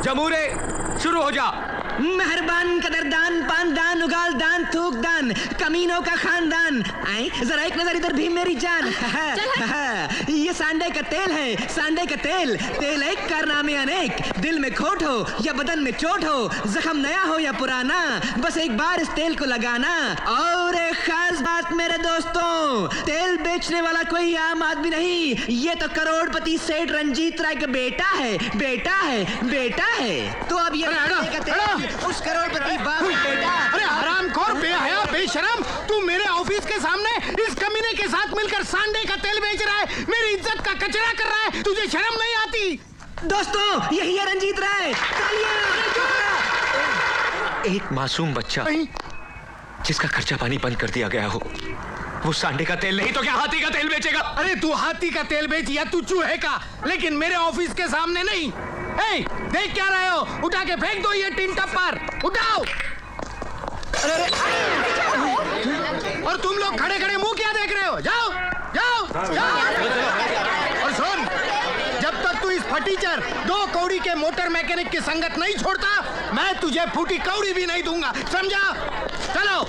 जमूरे शुरू हो जा। मेहरबान, कदरदान, पानदान, उगाल दान, थूक दान, कमीनों का खानदान। आए जरा एक नजर इधर भी मेरी जान। ये सांडे का तेल है, सांडे का तेल। तेल एक, कारनामे अनेक। दिल में खोट हो या बदन में चोट हो, जख्म नया हो या पुराना, बस एक बार इस तेल को लगाना। और एक खास बात मेरे दोस्तों, तेल बेचने वाला कोई आम आदमी नहीं, ये तो करोड़पति सेठ रंजीत राय का बेटा है, बेटा है, बेटा है। तो अब ये उस करोड़पति बाप बेटा। अरे हरामखोर, बेहया, बेशरम, तू मेरे ऑफिस के सामने इस कमीने के साथ मिलकर सांडे का तेल बेच रहा है, मेरी इज्जत का कचरा कर रहा है, तुझे शर्म नहीं आती? दोस्तों यही है रंजीत राय। एक मासूम बच्चा जिसका खर्चा पानी बंद कर दिया गया हो, वो सांडे का तेल नहीं तो क्या हाथी का तेल बेचेगा? अरे तू हाथी का तेल बेच या तू चूहे का, लेकिन मेरे ऑफिस के सामने नहीं। ए, देख क्या रहे हो? उठा के फेंक दो ये टिन टप्पर, उठाओ। और तुम लोग खड़े खड़े मुंह क्या देख रहे हो? जाओ जाओ जाओ। और सुन, जब तक तू इस फटीचर 2 कौड़ी के मोटर मैकेनिक की संगत नहीं छोड़ता, मैं तुझे फूटी कौड़ी भी नहीं दूंगा, समझा? चलो।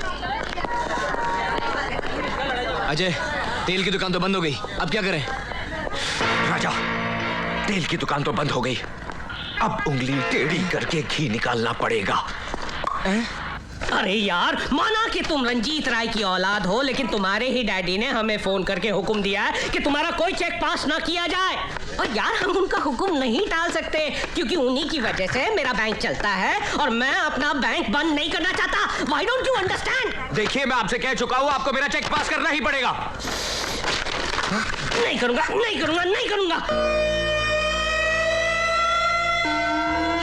अजय, तेल की दुकान तो बंद हो गई, अब क्या करें? राजा, तेल की दुकान तो बंद हो गई, अब उंगली टेढ़ी करके घी निकालना पड़ेगा। अरे यार, माना कि तुम रंजीत राय की औलाद हो, लेकिन तुम्हारे ही डैडी ने हमें फोन करके हुक्म दिया है कि तुम्हारा कोई चेक पास ना किया जाए। और यार, हम उनका हुक्म नहीं टाल सकते, क्योंकि उन्हीं की वजह से मेरा बैंक चलता है और मैं अपना बैंक बंद नहीं करना चाहता। Why don't you understand? देखिए, मैं आपसे कह चुका हूँ, आपको मेरा चेक पास करना ही पड़ेगा। नहीं करूंगा, नहीं करूंगा, नहीं करूंगा।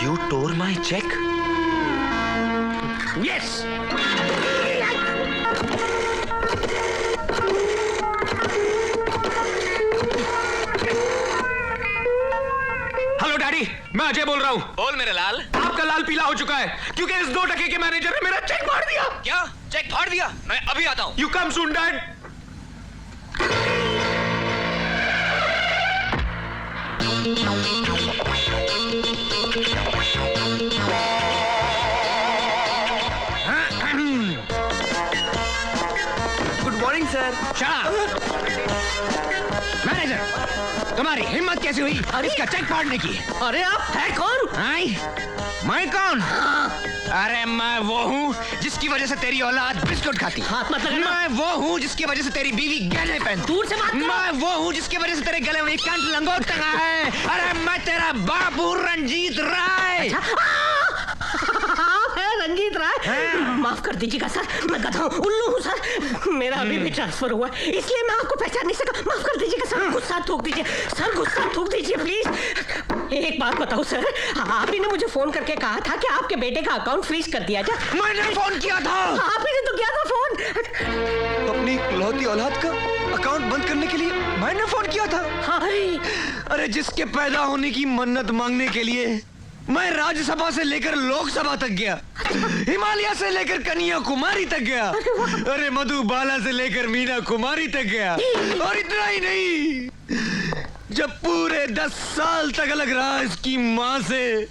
You tore my check? Yes. Hello daddy, मैं अजय बोल रहा हूँ। बोल मेरे लाल। आपका लाल पीला हो चुका है क्योंकि इस 2 टके के मैनेजर ने मेरा चेक फाड़ दिया। क्या चेक फाड़ दिया? मैं अभी आता हूँ। You come soon, Dad. Good morning sir. Manager, तुम्हारी हिम्मत कैसे हुई इसका चेक फाड़ने की? अरे आप है कौन? मैं कौन? अरे मैं वो हूँ जिसकी वजह से तेरी औलाद बिस्कुट खाती। हाथ मत लगाना। मैं वो हूँ जिसकी वजह से तेरी बीवी गहने पहनती। दूर से बात करो। मैं वो हूँ जिसकी वजह से तेरे गले में कंठ लंगोट टंगा है। अरे मैं तेरा बाबू रंजीत राय। आप है रंजीत राय? माफ कर दीजिएगा सर, मैं गधा हूँ, उल्लू हूँ सर। मेरा अभी भी ट्रांसफर हुआ है, इसलिए मैं आपको पहचान नहीं सका। माफ कर दीजिएगा सर, गुस्सा थूक दीजिए सर, गुस्सा थूक दीजिए प्लीज। एक बात बताओ सर, आप ही ने मुझे फोन करके कहा था कि आपके बेटे का अकाउंट फ्रीज कर दिया जाए। मैंने फोन किया था। आप ही ने तो किया था फोन। अपनी इकलौती औलाद का अकाउंट बंद करने के लिए मैंने फोन किया था। अरे जिसके पैदा होने की मन्नत मांगने के लिए मैं राज्यसभा से लेकर लोकसभा तक गया, हिमालय से लेकर कन्याकुमारी तक गया, अरे मधुबाला से लेकर मीना कुमारी तक गया। और इतना ही नहीं, जब पूरे 10 साल तक अलग रहा इसकी माँ से,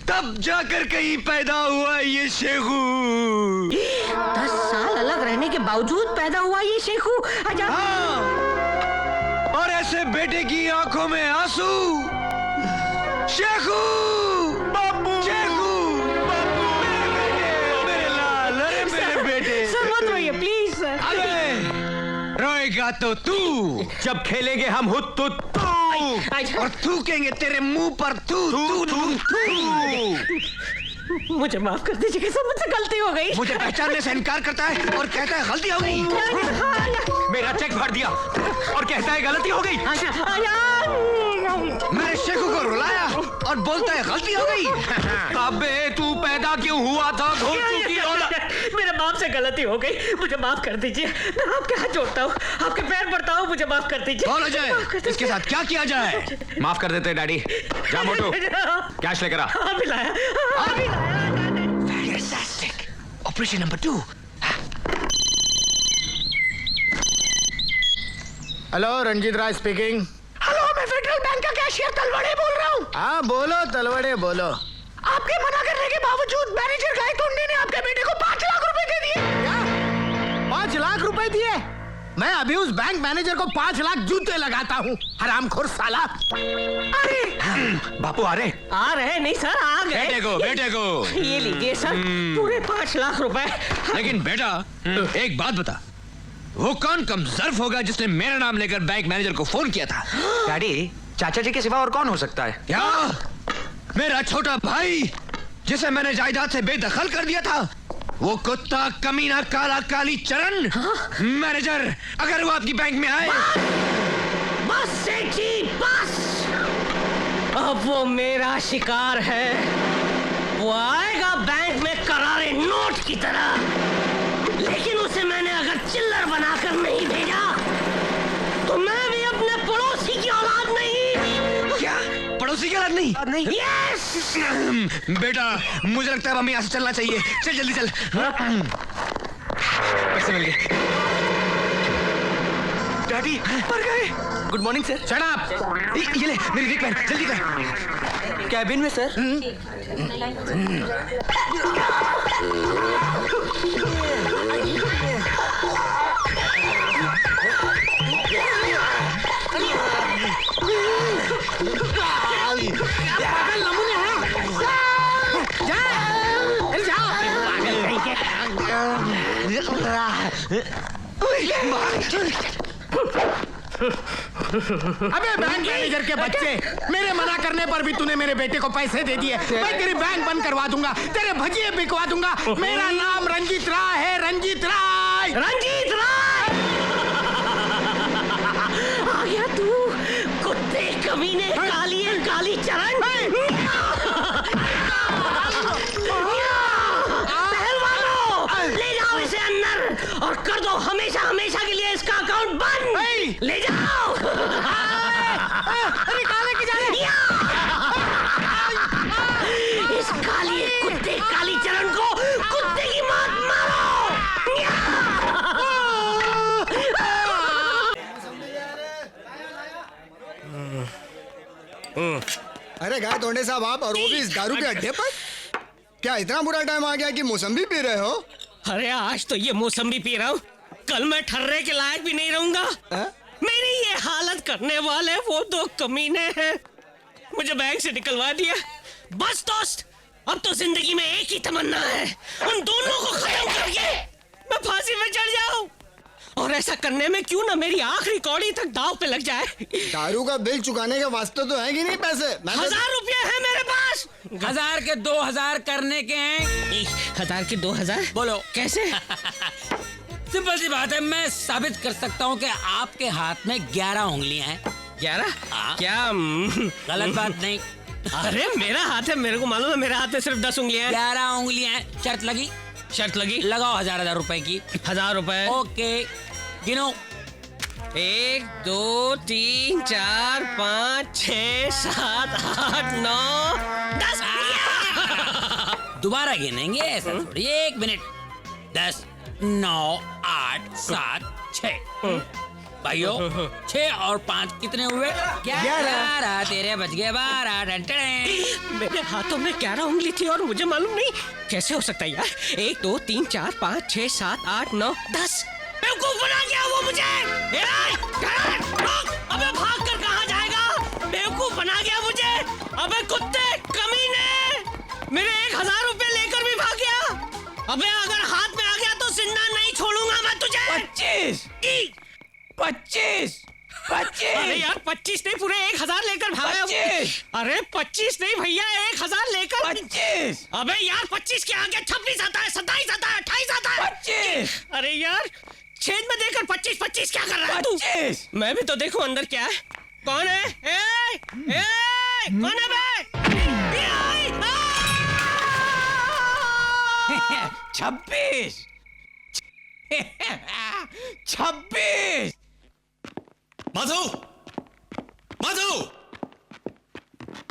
तब जाकर कहीं पैदा हुआ ये शेखू। 10 साल अलग रहने के बावजूद पैदा हुआ ये शेखू। हाँ, और ऐसे बेटे की आंखों में आंसू। शेखू, बाबू, शेखू, बाबू, मेरे लाल, अरे मेरे बेटे। सर मत रोइए प्लीज सर। अरे रोएगा तो तू, जब खेलेंगे हम हुत तू और थूकेंगे तेरे मुंह पर तू तू तू तू। मुझे माफ कर दीजिए सर, मुझसे गलती हो गई। मुझे पहचानने से इनकार करता है और कहता है गलती हो गई। मेरा चेक फाड़ दिया और कहता है गलती हो गई। मैंने शेखू को रुलाया और बोलता है गलती हो गई। अबे तू पैदा क्यों हुआ था? मेरे बाप से गलती हो गई, मुझे माफ कर दीजिए। मैं आपके हाथ जोड़ता हूँ, आपके पैर पड़ता हूँ, मुझे माफ कर दीजिए। कौन अजय? इसके साथ क्या किया जाए? माफ कर देते डैडी। जा मोटू, कैश लेकर आ। अभी लाया, अभी लाया। Fantastic. Operation number 2. Hello, Ranjit Rai speaking. Hello, मैं फेडरल बैंक का कैशियर तलवड़े बोल रहा हूँ। हाँ बोलो तलवड़े बोलो। आपके मना करने के बावजूद मैनेजर गायतोंडे ने आपके बेटे को 5 लाख रुपए दे दिए। क्या? 5 लाख रुपए दिए? मैं अभी उस बैंक मैनेजर को 5 लाख जूते लगाता हूँ, हरामखोर साला। अरे बापू आ रहे? आ रहे नहीं सर, आ गए। बेटे को ये लीजिए सर, पूरे 5 लाख रुपए। लेकिन बेटा एक बात बता, वो कौन कमजर्फ होगा जिसने मेरा नाम लेकर बैंक मैनेजर को फोन किया था? डैडी, चाचा जी के सिवा और कौन हो सकता है? क्या? मेरा छोटा भाई जिसे मैंने जायदाद से बेदखल कर दिया था, वो कुत्ता कमीना काला काली चरण। मैनेजर, अगर वो आपकी बैंक में आए। बस सेठ जी बस, अब वो मेरा शिकार है। वो आएगा बैंक में करारे नोट की तरह, लेकिन उसे मैंने अगर चिल्लर बनाकर नहीं भेजा तो मैं भी अपने पड़ोसी की औलाद नहीं। क्या? पड़ोसी की औलाद नहीं? यस बेटा, मुझे लगता है हमें यहाँ से चलना चाहिए। चल जल्दी चल। पैसे मिल गए। डैडी मर गए। Good morning sir. Shut up. ये ले मेरी रिक पहन, जल्दी कर। कैबिन में सर। पागल नमूने हैं। जा, अबे बैंक मैनेजर के बच्चे, मेरे मना करने पर भी तूने मेरे बेटे को पैसे दे दिए। मैं तेरी बैंक बंद करवा दूंगा, तेरे भजिए बिकवा दूंगा। मेरा नाम रंजीत राय है, रंजीत राय। रंजीत राय आ गया तू, कुत्ते कमीने काली चरण। पहलवानों, ले जाओ इसे अंदर और कर दो हमेशा हमेशा के लिए इसका अकाउंट बंद। ले जाओ। अरे काले की जाने। इस काली कुत्ते काली चरण को कुत्ते की मौत मारो। अरे गायतोंडे साहब, आप और वो भी इस दारू के अड्डे पर? क्या इतना बुरा टाइम आ गया कि मौसम्बी पी रहे हो? अरे आज तो ये मौसम्बी पी रहा हूँ, कल मैं ठर्रे के लायक भी नहीं रहूंगा। मेरी ये हालत करने वाले वो 2 कमीने हैं, मुझे बैंक से निकलवा दिया। बस दोस्त, अब तो जिंदगी में एक ही तमन्ना है, उन दोनों को खत्म करके मैं फांसी में चढ़ जाऊं। और ऐसा करने में क्यों ना मेरी आखिरी कौड़ी तक दांव पे लग जाए। दारू का बिल चुकाने के वास्ते तो है कि नहीं पैसे? 1000 रुपये है मेरे पास। 1000 के 2000 करने के हैं। 1000 के 2000? बोलो कैसे? सिंपल सी बात है, मैं साबित कर सकता हूँ कि आपके हाथ में 11 उंगलियां हैं। 11? हाँ। क्या? गलत बात नहीं। अरे मेरा हाथ है, मेरे को मालूम है, मेरा हाथ में सिर्फ 10 उंगलियां हैं। 11 उंगलियां हैं। शर्त लगी? शर्त लगी। लगाओ 1000 रुपए की। 1000 रुपए। ओके, गिनो। 1 2 3 4 5 6 7 8 9 10। दोबारा गिनेंगे, ऐसा थोड़ी। 1 मिनट। 10 9 8 7 6। भाइयों, 6 और 5 कितने हुए? 11। तेरे बच गए 12। मेरे हाथों में 11 उंगली थी और मुझे मालूम नहीं। कैसे हो सकता है यार? 1 2 3 4 5 6 7 8 9 10। बेवकूफ बना गया वो मुझे। अबे भाग कर कहाँ जाएगा? बेवकूफ बना गया मुझे। अबे कुत्ते कमीने, मेरे 1000 रुपए लेकर भी भाग गया। अबे अगर हाथ में आ गया तो जिंदा नहीं छोड़ूंगा मैं तुझे। 25। 25। अरे यार 25 नहीं, पूरे 1000 लेकर भागा। 25। अरे 25 नहीं भैया, 1000 लेकर। 25। अबे यार 25 के आगे 26 आता है, 27 आता है, 28 आता है। 25। अरे यार छेद में देकर 25 क्या कर रहा है तू? 25। मैं भी तो देखूं अंदर क्या है। कौन है? कौन है बे? 26। 26। मधु, मधु,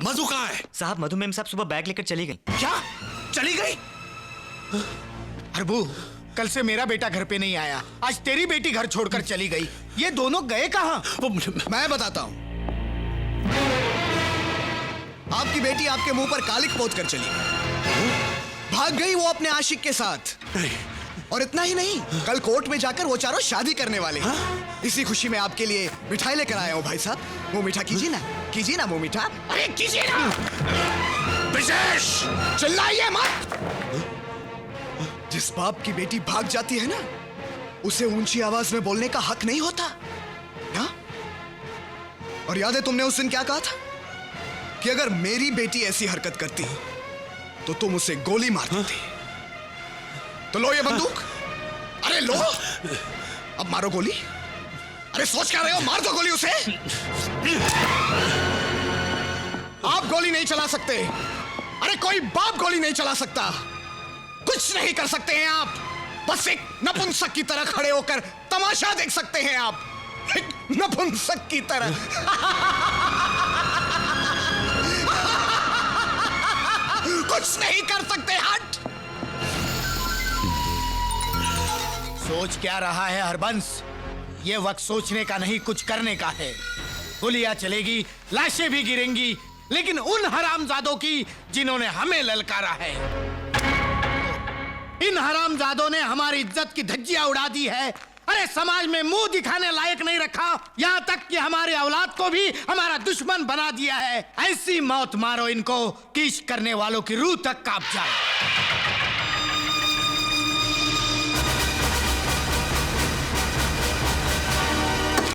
मधु कहाँ है? साहब, मधु मैम साहब सुबह बैग लेकर चली गई। क्या? चली गई? प्रभु, कल से मेरा बेटा घर पे नहीं आया, आज तेरी बेटी घर छोड़कर चली गई। ये दोनों गए कहाँ? मैं बताता हूँ। आप आपकी बेटी आपके मुंह पर कालिक पोत कर चली गई। भाग गई वो अपने आशिक के साथ। और इतना ही नहीं, कल कोर्ट में जाकर वो चारों शादी करने वाले हैं। इसी खुशी में आपके लिए मिठाई लेकर आया हूँ भाई साहब। मुंह मीठा कीजिए ना मुंह मीठा। अरे कीजिए ना। विशेष चिल्लाइए मत। जिस बाप की बेटी भाग जाती है ना, उसे ऊंची आवाज में बोलने का हक नहीं होता ना? और याद है तुमने उस दिन क्या कहा था कि अगर मेरी बेटी ऐसी हरकत करती तो तुम उसे गोली मार देते। तो लो ये बंदूक। अरे लो, अब मारो गोली। अरे सोच क्या रहे हो, मार दो गोली उसे। आप गोली नहीं चला सकते। अरे कोई बाप गोली नहीं चला सकता। कुछ नहीं कर सकते हैं आप। बस एक नपुंसक की तरह खड़े होकर तमाशा देख सकते हैं आप। एक नपुंसक की तरह। कुछ नहीं कर सकते। हट। सोच क्या रहा है हरबंस? ये वक्त सोचने का नहीं, कुछ करने का है। गोलियां चलेगी, लाशें भी गिरेंगी, लेकिन उन हरामजादों की जिन्होंने हमें ललकारा है। इन हरामजादों ने हमारी इज्जत की धज्जियां उड़ा दी है। अरे समाज में मुंह दिखाने लायक नहीं रखा, यहाँ तक कि हमारे औलाद को भी हमारा दुश्मन बना दिया है। ऐसी मौत मारो इनको कि इश्क करने वालों की रूह तक कांप जाए।